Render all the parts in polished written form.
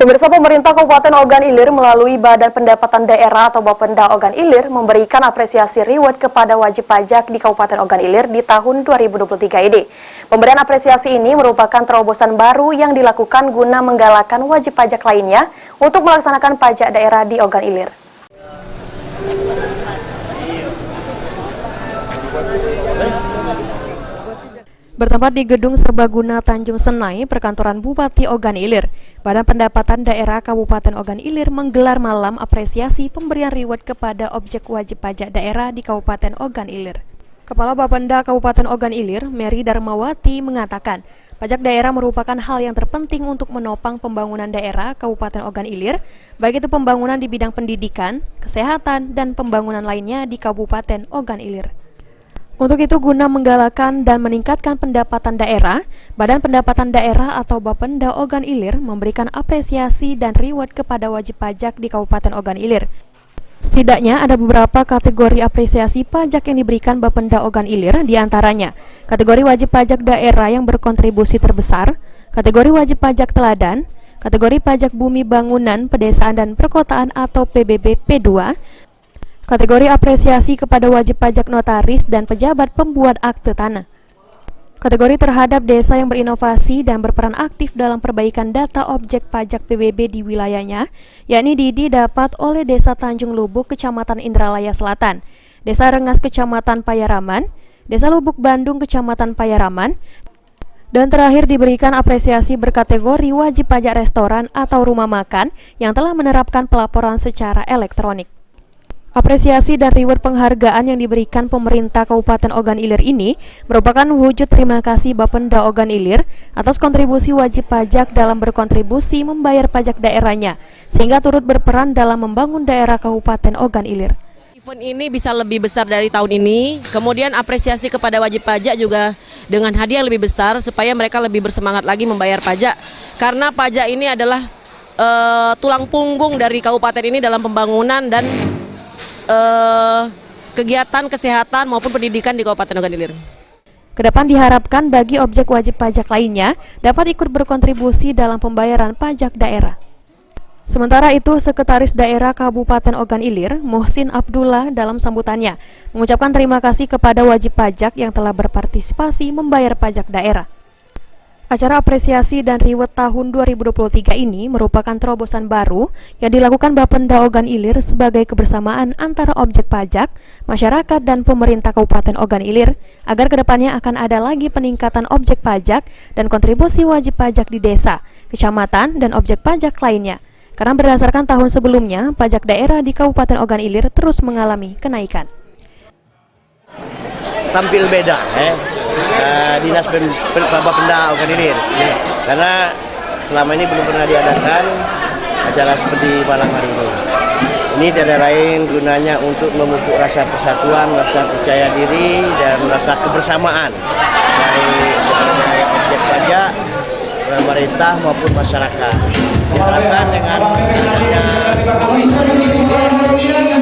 Pemirsa, pemerintah Kabupaten Ogan Ilir melalui Badan Pendapatan Daerah atau Bapenda Ogan Ilir memberikan apresiasi reward kepada wajib pajak di Kabupaten Ogan Ilir di tahun 2023 ini. Pemberian apresiasi ini merupakan terobosan baru yang dilakukan guna menggalakkan wajib pajak lainnya untuk melaksanakan pajak daerah di Ogan Ilir. Bertempat di Gedung Serbaguna Tanjung Senai, Perkantoran Bupati Ogan Ilir, Badan Pendapatan Daerah Kabupaten Ogan Ilir menggelar malam apresiasi pemberian reward kepada objek wajib pajak daerah di Kabupaten Ogan Ilir. Kepala Bapenda Kabupaten Ogan Ilir, Mary Darmawati, mengatakan, pajak daerah merupakan hal yang terpenting untuk menopang pembangunan daerah Kabupaten Ogan Ilir, baik itu pembangunan di bidang pendidikan, kesehatan, dan pembangunan lainnya di Kabupaten Ogan Ilir. Untuk itu, guna menggalakkan dan meningkatkan pendapatan daerah, Badan Pendapatan Daerah atau Bapenda Ogan Ilir memberikan apresiasi dan reward kepada wajib pajak di Kabupaten Ogan Ilir. Setidaknya ada beberapa kategori apresiasi pajak yang diberikan Bapenda Ogan Ilir, diantaranya kategori wajib pajak daerah yang berkontribusi terbesar, kategori wajib pajak teladan, kategori pajak bumi bangunan, pedesaan dan perkotaan atau PBB P2, kategori apresiasi kepada wajib pajak notaris dan pejabat pembuat akte tanah. Kategori terhadap desa yang berinovasi dan berperan aktif dalam perbaikan data objek pajak PBB di wilayahnya, yakni didapat oleh Desa Tanjung Lubuk, Kecamatan Indralaya Selatan, Desa Rengas, Kecamatan Payaraman, Desa Lubuk Bandung, Kecamatan Payaraman, dan terakhir diberikan apresiasi berkategori wajib pajak restoran atau rumah makan yang telah menerapkan pelaporan secara elektronik. Apresiasi dan reward penghargaan yang diberikan pemerintah Kabupaten Ogan Ilir ini merupakan wujud terima kasih Bapenda Ogan Ilir atas kontribusi wajib pajak dalam berkontribusi membayar pajak daerahnya, sehingga turut berperan dalam membangun daerah Kabupaten Ogan Ilir. Event ini bisa lebih besar dari tahun ini, kemudian apresiasi kepada wajib pajak juga dengan hadiah yang lebih besar supaya mereka lebih bersemangat lagi membayar pajak, karena pajak ini adalah tulang punggung dari kabupaten ini dalam pembangunan dan kegiatan kesehatan maupun pendidikan di Kabupaten Ogan Ilir. Kedepan diharapkan bagi objek wajib pajak lainnya dapat ikut berkontribusi dalam pembayaran pajak daerah. Sementara itu, Sekretaris Daerah Kabupaten Ogan Ilir, Muhsin Abdullah, dalam sambutannya mengucapkan terima kasih kepada wajib pajak yang telah berpartisipasi membayar pajak daerah. Acara apresiasi dan reward tahun 2023 ini merupakan terobosan baru yang dilakukan Bapenda Ogan Ilir sebagai kebersamaan antara objek pajak, masyarakat, dan pemerintah Kabupaten Ogan Ilir agar kedepannya akan ada lagi peningkatan objek pajak dan kontribusi wajib pajak di desa, kecamatan, dan objek pajak lainnya. Karena berdasarkan tahun sebelumnya, pajak daerah di Kabupaten Ogan Ilir terus mengalami kenaikan. Tampil beda, Dinas Bapenda Ogan Ilir, karena selama ini belum pernah diadakan acara seperti malam hari ini. Ini tidak lain gunanya untuk memupuk rasa persatuan, rasa percaya diri, dan rasa kebersamaan dari objek pajak, pemerintah maupun masyarakat. Diharapkan dengan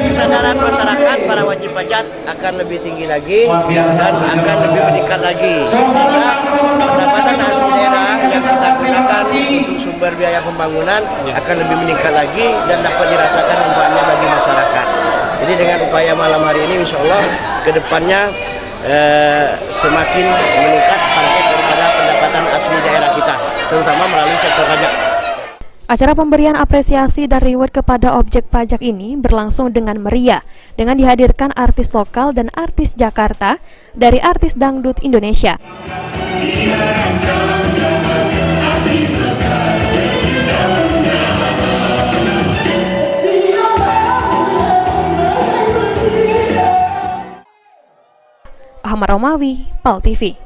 kesadaran masyarakat, para wajib pajak akan lebih tinggi lagi dan akan lebih meningkat lagi. Sehingga pendapatan asli daerah yang kita gunakan untuk sumber biaya pembangunan akan lebih meningkat lagi dan dapat dirasakan manfaatnya bagi masyarakat. Jadi dengan upaya malam hari ini, insya Allah kedepannya semakin meningkat target daripada pendapatan asli daerah kita, terutama melalui sektor pajak. Acara pemberian apresiasi dan reward kepada objek pajak ini berlangsung dengan meriah, dengan dihadirkan artis lokal dan artis Jakarta dari artis dangdut Indonesia. Ahmad Romawi, PAL TV.